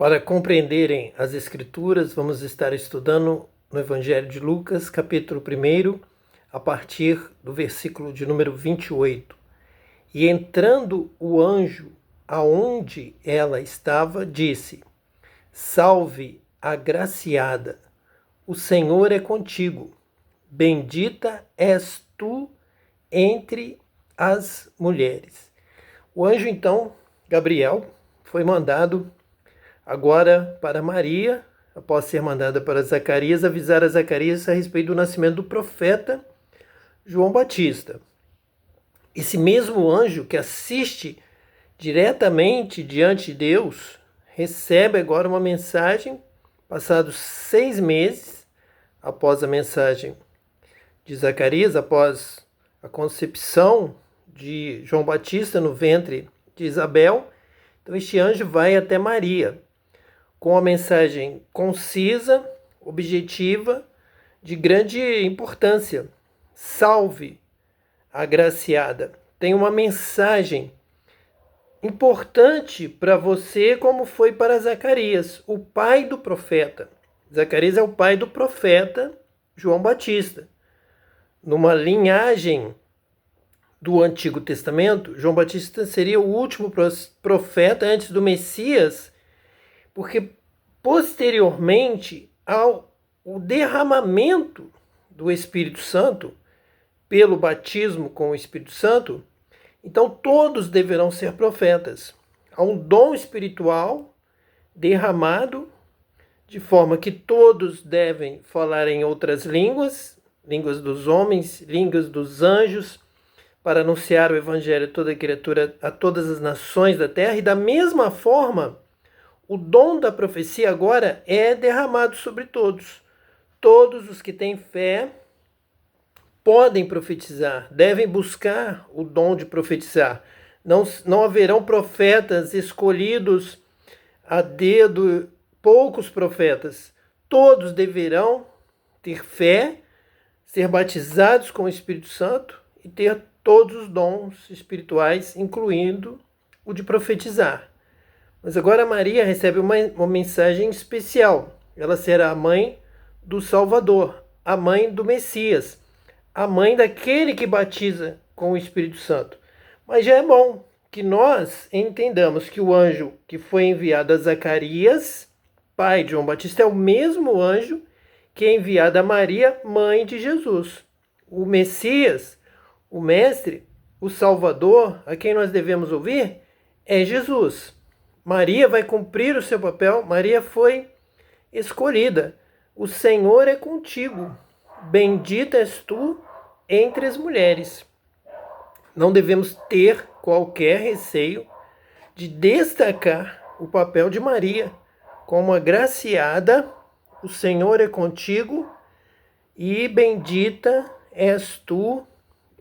Para compreenderem as Escrituras, vamos estar estudando no Evangelho de Lucas, capítulo 1, a partir do versículo de número 28. E entrando o anjo aonde ela estava, disse: Salve, agraciada, o Senhor é contigo. Bendita és tu entre as mulheres. O anjo, então, Gabriel, foi mandado agora para Maria, após ser mandada para Zacarias, avisar a Zacarias a respeito do nascimento do profeta João Batista. Esse mesmo anjo que assiste diretamente diante de Deus, recebe agora uma mensagem, passados 6 meses após a mensagem de Zacarias, após a concepção de João Batista no ventre de Isabel. Então este anjo vai até Maria com a mensagem concisa, objetiva, de grande importância. Salve, agraciada. Tem uma mensagem importante para você, como foi para Zacarias, o pai do profeta. Zacarias é o pai do profeta João Batista. Numa linhagem do Antigo Testamento, João Batista seria o último profeta antes do Messias, porque posteriormente ao derramamento do Espírito Santo, pelo batismo com o Espírito Santo, então todos deverão ser profetas. Há um dom espiritual derramado, de forma que todos devem falar em outras línguas, línguas dos homens, línguas dos anjos, para anunciar o Evangelho a toda criatura, a todas as nações da terra. E da mesma forma, o dom da profecia agora é derramado sobre todos. Todos os que têm fé podem profetizar, devem buscar o dom de profetizar. Não haverão profetas escolhidos a dedo, poucos profetas. Todos deverão ter fé, ser batizados com o Espírito Santo e ter todos os dons espirituais, incluindo o de profetizar. Mas agora Maria recebe uma mensagem especial. Ela será a mãe do Salvador, a mãe do Messias, a mãe daquele que batiza com o Espírito Santo. Mas já é bom que nós entendamos que o anjo que foi enviado a Zacarias, pai de João Batista, é o mesmo anjo que é enviado a Maria, mãe de Jesus. O Messias, o Mestre, o Salvador, a quem nós devemos ouvir, é Jesus. Maria vai cumprir o seu papel. Maria foi escolhida. O Senhor é contigo. Bendita és tu entre as mulheres. Não devemos ter qualquer receio de destacar o papel de Maria como agraciada. O Senhor é contigo e bendita és tu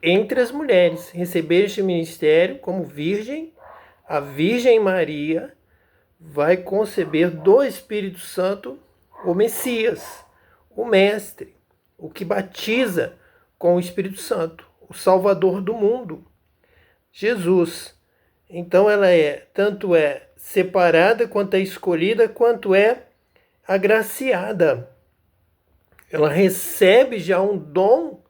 entre as mulheres. Receber este ministério como virgem, a Virgem Maria vai conceber do Espírito Santo o Messias, o Mestre, o que batiza com o Espírito Santo, o Salvador do mundo, Jesus. Então ela tanto é separada, quanto é escolhida, quanto é agraciada. Ela recebe já um dom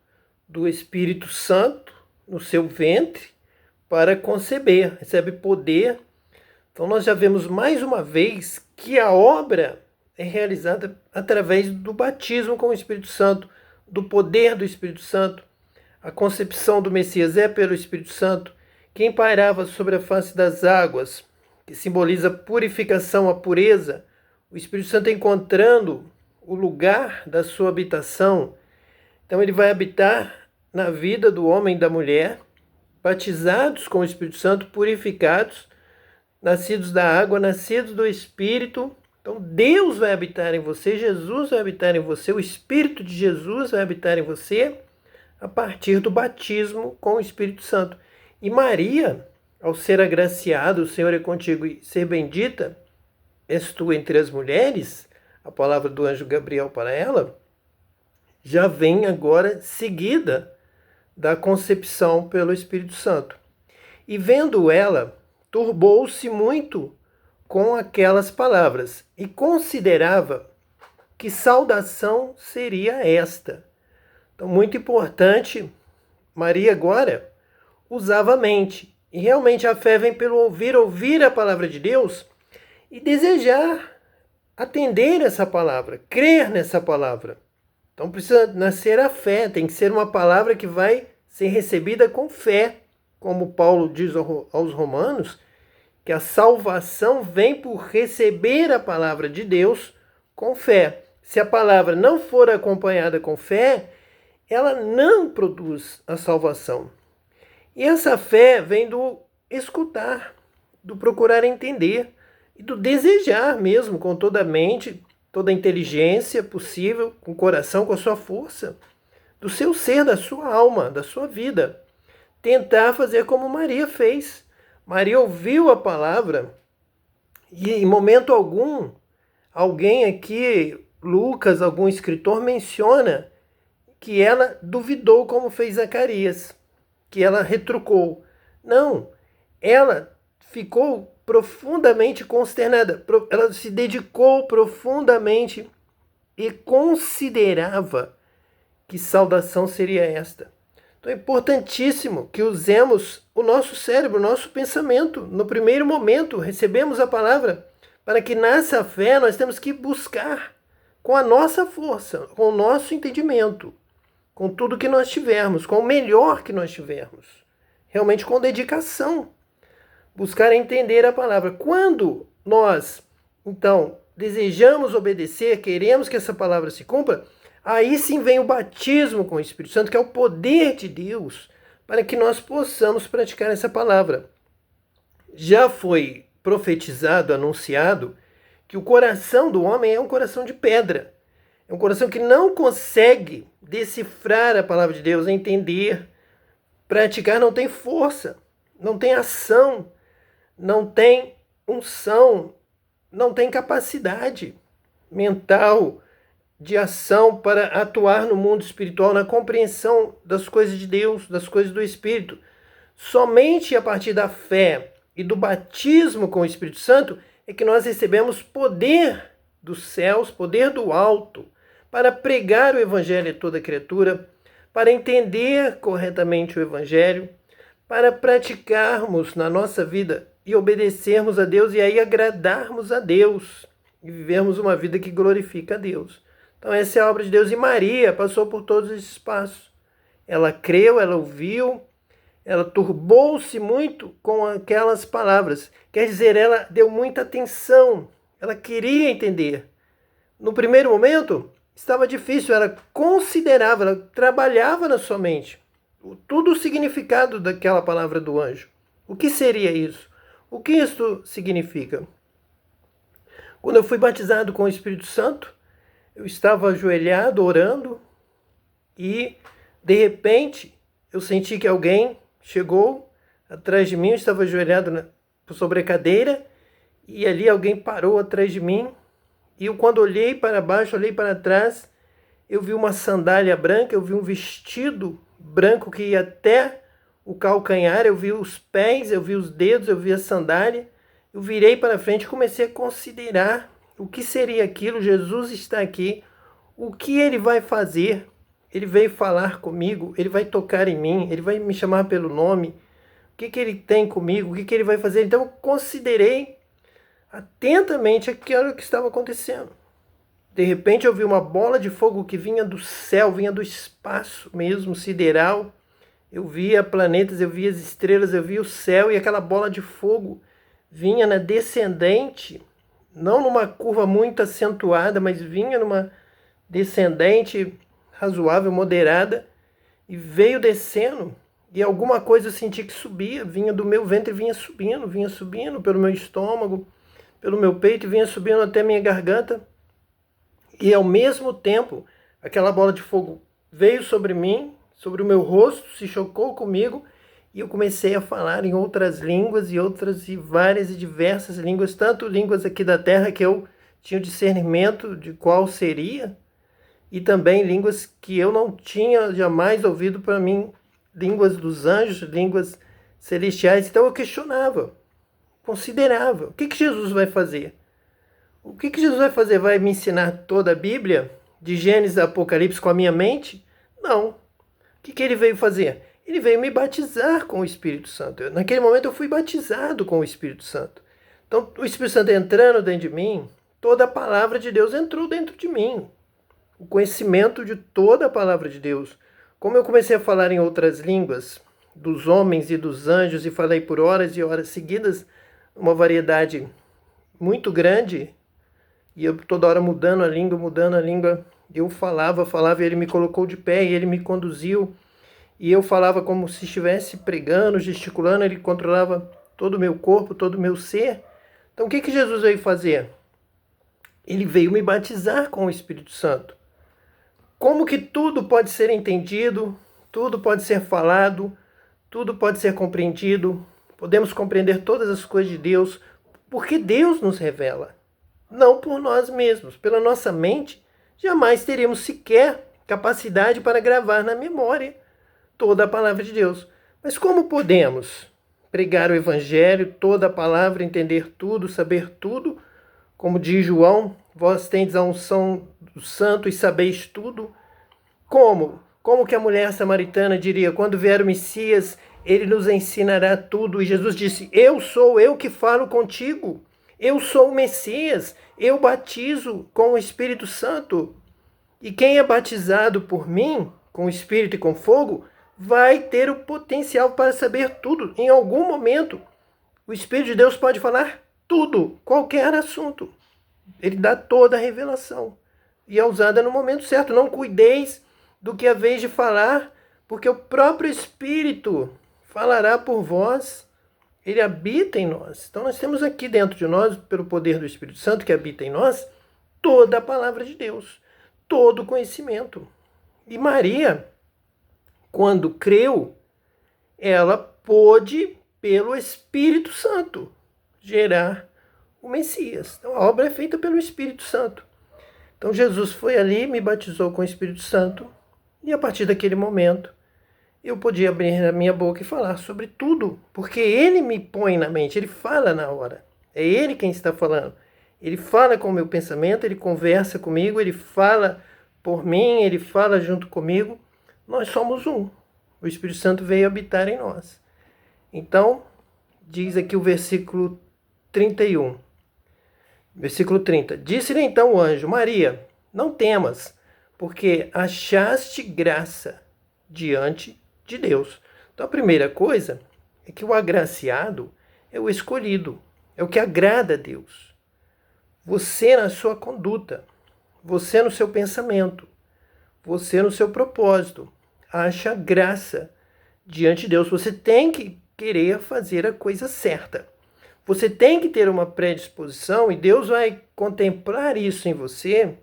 do Espírito Santo no seu ventre para conceber, recebe poder. Então nós já vemos mais uma vez que a obra é realizada através do batismo com o Espírito Santo, do poder do Espírito Santo. A concepção do Messias é pelo Espírito Santo. Quem pairava sobre a face das águas, que simboliza a purificação, a pureza, o Espírito Santo encontrando o lugar da sua habitação. Então ele vai habitar na vida do homem e da mulher, batizados com o Espírito Santo, purificados, nascidos da água, nascidos do Espírito. Então Deus vai habitar em você, Jesus vai habitar em você, o Espírito de Jesus vai habitar em você a partir do batismo com o Espírito Santo. E Maria, ao ser agraciada, o Senhor é contigo, e ser bendita és tu entre as mulheres, a palavra do anjo Gabriel para ela, já vem agora seguida da concepção pelo Espírito Santo. E vendo ela, turbou-se muito com aquelas palavras e considerava que saudação seria esta. Então, muito importante, Maria agora usava a mente. E realmente a fé vem pelo ouvir a palavra de Deus e desejar atender essa palavra, crer nessa palavra. Então precisa nascer a fé, tem que ser uma palavra que vai ser recebida com fé. Como Paulo diz aos Romanos, que a salvação vem por receber a palavra de Deus com fé. Se a palavra não for acompanhada com fé, ela não produz a salvação. E essa fé vem do escutar, do procurar entender e do desejar mesmo com toda a mente, toda a inteligência possível, com o coração, com a sua força, do seu ser, da sua alma, da sua vida. Tentar fazer como Maria fez. Maria ouviu a palavra e em momento algum, alguém aqui, Lucas, algum escritor, menciona que ela duvidou como fez Zacarias, que ela retrucou. Não, ela ficou profundamente consternada, ela se dedicou profundamente e considerava que saudação seria esta. Então é importantíssimo que usemos o nosso cérebro, o nosso pensamento. No primeiro momento, recebemos a palavra, para que nessa fé nós temos que buscar com a nossa força, com o nosso entendimento, com tudo que nós tivermos, com o melhor que nós tivermos, realmente com dedicação, buscar entender a palavra. Quando nós, então, desejamos obedecer, queremos que essa palavra se cumpra, aí sim vem o batismo com o Espírito Santo, que é o poder de Deus, para que nós possamos praticar essa palavra. Já foi profetizado, anunciado, que o coração do homem é um coração de pedra. É um coração que não consegue decifrar a palavra de Deus, entender, praticar, não tem força, não tem ação, não tem unção, não tem capacidade mental de ação para atuar no mundo espiritual, na compreensão das coisas de Deus, das coisas do Espírito. Somente a partir da fé e do batismo com o Espírito Santo é que nós recebemos poder dos céus, poder do alto, para pregar o Evangelho a toda criatura, para entender corretamente o Evangelho, para praticarmos na nossa vida e obedecermos a Deus e aí agradarmos a Deus e vivermos uma vida que glorifica a Deus. Então essa é a obra de Deus e Maria passou por todos esses passos. Ela creu, ela ouviu, ela turbou-se muito com aquelas palavras. Quer dizer, ela deu muita atenção, ela queria entender. No primeiro momento, estava difícil, ela considerava, ela trabalhava na sua mente todo o significado daquela palavra do anjo. O que seria isso? O que isso significa? Quando eu fui batizado com o Espírito Santo, eu estava ajoelhado, orando, e de repente eu senti que alguém chegou atrás de mim, eu estava ajoelhado sobre a cadeira, e ali alguém parou atrás de mim, e eu, quando olhei para baixo, olhei para trás, eu vi uma sandália branca, eu vi um vestido branco que ia até o calcanhar, eu vi os pés, eu vi os dedos, eu vi a sandália, eu virei para frente e comecei a considerar o que seria aquilo. Jesus está aqui, o que ele vai fazer? Ele veio falar comigo, ele vai tocar em mim, ele vai me chamar pelo nome, o que ele tem comigo, o que ele vai fazer? Então eu considerei atentamente aquilo que estava acontecendo. De repente eu vi uma bola de fogo que vinha do céu, vinha do espaço mesmo, sideral. Eu via planetas, eu via as estrelas, eu via o céu, e aquela bola de fogo vinha na descendente, não numa curva muito acentuada, mas vinha numa descendente razoável, moderada, e veio descendo, e alguma coisa eu senti que subia, vinha do meu ventre, vinha subindo pelo meu estômago, pelo meu peito, e vinha subindo até minha garganta, e ao mesmo tempo, aquela bola de fogo veio sobre mim, sobre o meu rosto, se chocou comigo, e eu comecei a falar em outras línguas, e várias e diversas línguas, tanto línguas aqui da terra que eu tinha o discernimento de qual seria, e também línguas que eu não tinha jamais ouvido para mim, línguas dos anjos, línguas celestiais. Então eu questionava, considerável. O que Jesus vai fazer? O que Jesus vai fazer? Vai me ensinar toda a Bíblia, de Gênesis a Apocalipse, com a minha mente? Não. O que ele veio fazer? Ele veio me batizar com o Espírito Santo. Naquele momento eu fui batizado com o Espírito Santo. Então, o Espírito Santo entrando dentro de mim, toda a palavra de Deus entrou dentro de mim. O conhecimento de toda a palavra de Deus. Como eu comecei a falar em outras línguas, dos homens e dos anjos, e falei por horas e horas seguidas, uma variedade muito grande, e eu toda hora mudando a língua, eu falava, e ele me colocou de pé, e ele me conduziu, e eu falava como se estivesse pregando, gesticulando, ele controlava todo o meu corpo, todo o meu ser. Então o que Jesus veio fazer? Ele veio me batizar com o Espírito Santo. Como que tudo pode ser entendido, tudo pode ser falado, tudo pode ser compreendido, podemos compreender todas as coisas de Deus, porque Deus nos revela, não por nós mesmos. Pela nossa mente, jamais teríamos sequer capacidade para gravar na memória toda a palavra de Deus. Mas como podemos pregar o Evangelho, toda a palavra, entender tudo, saber tudo? Como diz João, vós tendes a unção do Santo e sabeis tudo. Como? Como que a mulher samaritana diria, quando vier o Messias, ele nos ensinará tudo. E Jesus disse, eu sou eu que falo contigo. Eu sou o Messias. Eu batizo com o Espírito Santo. E quem é batizado por mim, com o Espírito e com fogo, vai ter o potencial para saber tudo. Em algum momento, o Espírito de Deus pode falar tudo, qualquer assunto. Ele dá toda a revelação. E é usada no momento certo. Não cuideis do que haveis de falar, porque o próprio Espírito falará por vós. Ele habita em nós. Então nós temos aqui dentro de nós, pelo poder do Espírito Santo que habita em nós, toda a palavra de Deus, todo o conhecimento. E Maria, quando creu, ela pôde, pelo Espírito Santo, gerar o Messias. Então a obra é feita pelo Espírito Santo. Então Jesus foi ali, me batizou com o Espírito Santo, e a partir daquele momento eu podia abrir a minha boca e falar sobre tudo, porque ele me põe na mente, ele fala na hora. É ele quem está falando. Ele fala com o meu pensamento, ele conversa comigo, ele fala por mim, ele fala junto comigo. Nós somos um. O Espírito Santo veio habitar em nós. Então, diz aqui o versículo 31. Versículo 30. Disse-lhe então o anjo, Maria, não temas, porque achaste graça diante de Deus. Então a primeira coisa é que o agraciado é o escolhido, é o que agrada a Deus. Você na sua conduta, você no seu pensamento, você no seu propósito, acha graça diante de Deus. Você tem que querer fazer a coisa certa. Você tem que ter uma predisposição e Deus vai contemplar isso em você,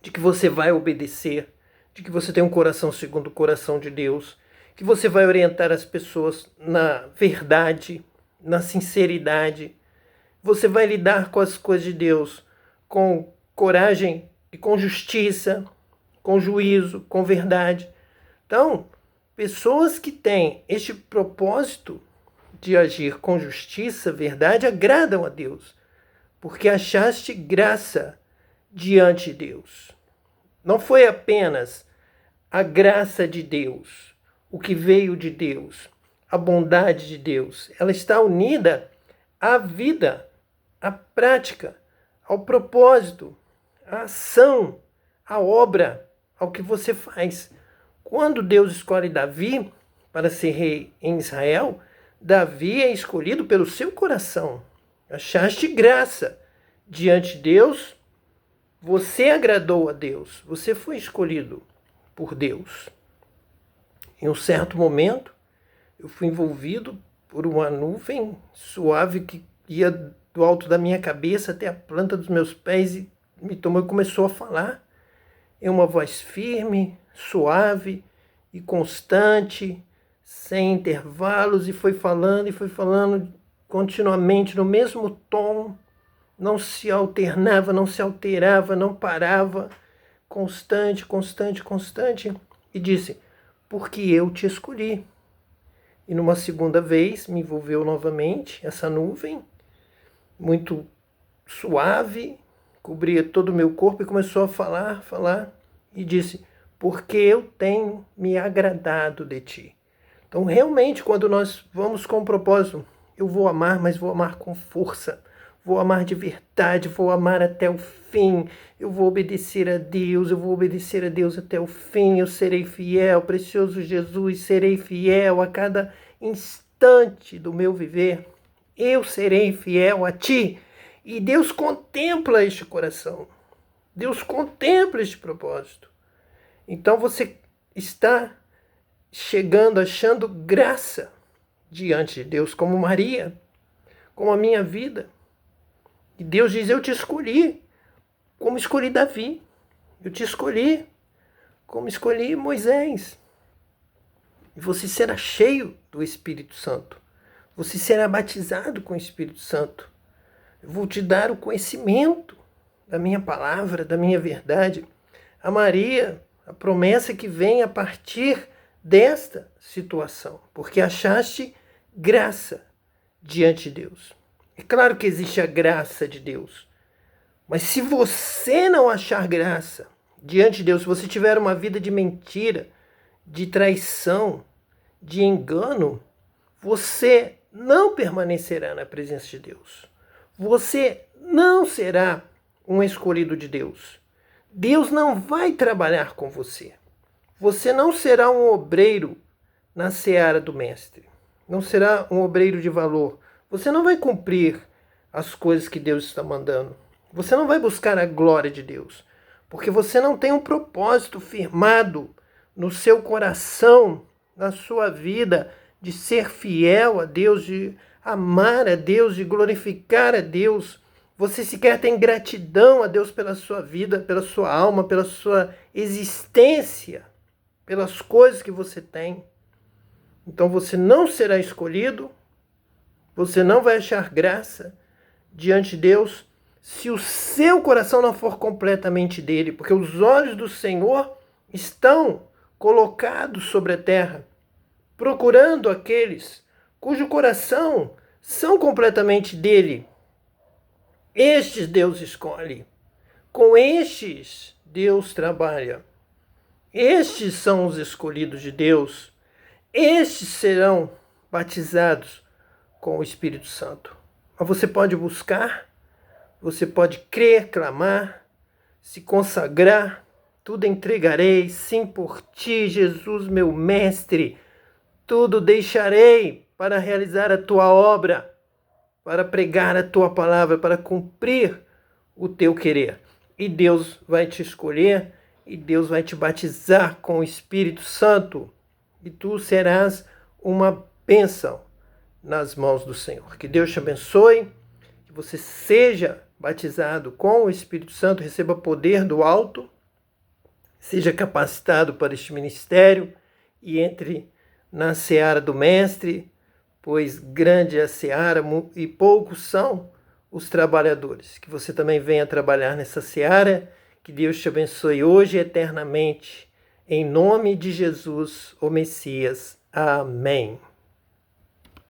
de que você vai obedecer, de que você tem um coração segundo o coração de Deus, que você vai orientar as pessoas na verdade, na sinceridade. Você vai lidar com as coisas de Deus com coragem e com justiça, com juízo, com verdade. Então, pessoas que têm este propósito de agir com justiça, verdade, agradam a Deus, porque achaste graça diante de Deus. Não foi apenas a graça de Deus, o que veio de Deus, a bondade de Deus. Ela está unida à vida, à prática, ao propósito, à ação, à obra, ao que você faz. Quando Deus escolhe Davi para ser rei em Israel, Davi é escolhido pelo seu coração. Achaste graça diante de Deus. Você agradou a Deus, você foi escolhido por Deus. Em um certo momento, eu fui envolvido por uma nuvem suave que ia do alto da minha cabeça até a planta dos meus pés e me tomou e começou a falar em uma voz firme, suave e constante, sem intervalos, e foi falando continuamente no mesmo tom. Não se alternava, não se alterava, não parava, constante, constante, constante. E disse, porque eu te escolhi. E numa segunda vez me envolveu novamente essa nuvem, muito suave, cobria todo o meu corpo e começou a falar, e disse: porque eu tenho me agradado de ti. Então, realmente, quando nós vamos com o propósito, eu vou amar, mas vou amar com força, vou amar de verdade, vou amar até o fim, eu vou obedecer a Deus, eu vou obedecer a Deus até o fim, eu serei fiel, precioso Jesus, serei fiel a cada instante do meu viver, eu serei fiel a ti. E Deus contempla este coração, Deus contempla este propósito. Então você está chegando, achando graça diante de Deus, como Maria, como a minha vida. E Deus diz: eu te escolhi, como escolhi Davi. Eu te escolhi, como escolhi Moisés. E você será cheio do Espírito Santo. Você será batizado com o Espírito Santo. Eu vou te dar o conhecimento da minha palavra, da minha verdade. A Maria, a promessa que vem a partir desta situação, porque achaste graça diante de Deus. É claro que existe a graça de Deus, mas se você não achar graça diante de Deus, se você tiver uma vida de mentira, de traição, de engano, você não permanecerá na presença de Deus. Você não será um escolhido de Deus. Deus não vai trabalhar com você. Você não será um obreiro na seara do mestre. Não será um obreiro de valor. Você não vai cumprir as coisas que Deus está mandando. Você não vai buscar a glória de Deus. Porque você não tem um propósito firmado no seu coração, na sua vida, de ser fiel a Deus, de amar a Deus, de glorificar a Deus. Você sequer tem gratidão a Deus pela sua vida, pela sua alma, pela sua existência, pelas coisas que você tem. Então você não será escolhido, você não vai achar graça diante de Deus se o seu coração não for completamente dele, porque os olhos do Senhor estão colocados sobre a terra, procurando aqueles cujo coração são completamente dele. Estes Deus escolhe, com estes Deus trabalha. Estes são os escolhidos de Deus. Estes serão batizados com o Espírito Santo. Mas você pode buscar, você pode crer, clamar, se consagrar. Tudo entregarei, sim, por ti, Jesus, meu mestre. Tudo deixarei para realizar a tua obra, para pregar a tua palavra, para cumprir o teu querer. E Deus vai te escolher, e Deus vai te batizar com o Espírito Santo, e tu serás uma bênção nas mãos do Senhor. Que Deus te abençoe, que você seja batizado com o Espírito Santo, receba poder do alto, seja capacitado para este ministério e entre na seara do Mestre, pois grande é a seara e poucos são os trabalhadores. Que você também venha trabalhar nessa seara. Que Deus te abençoe hoje e eternamente. Em nome de Jesus, o Messias. Amém.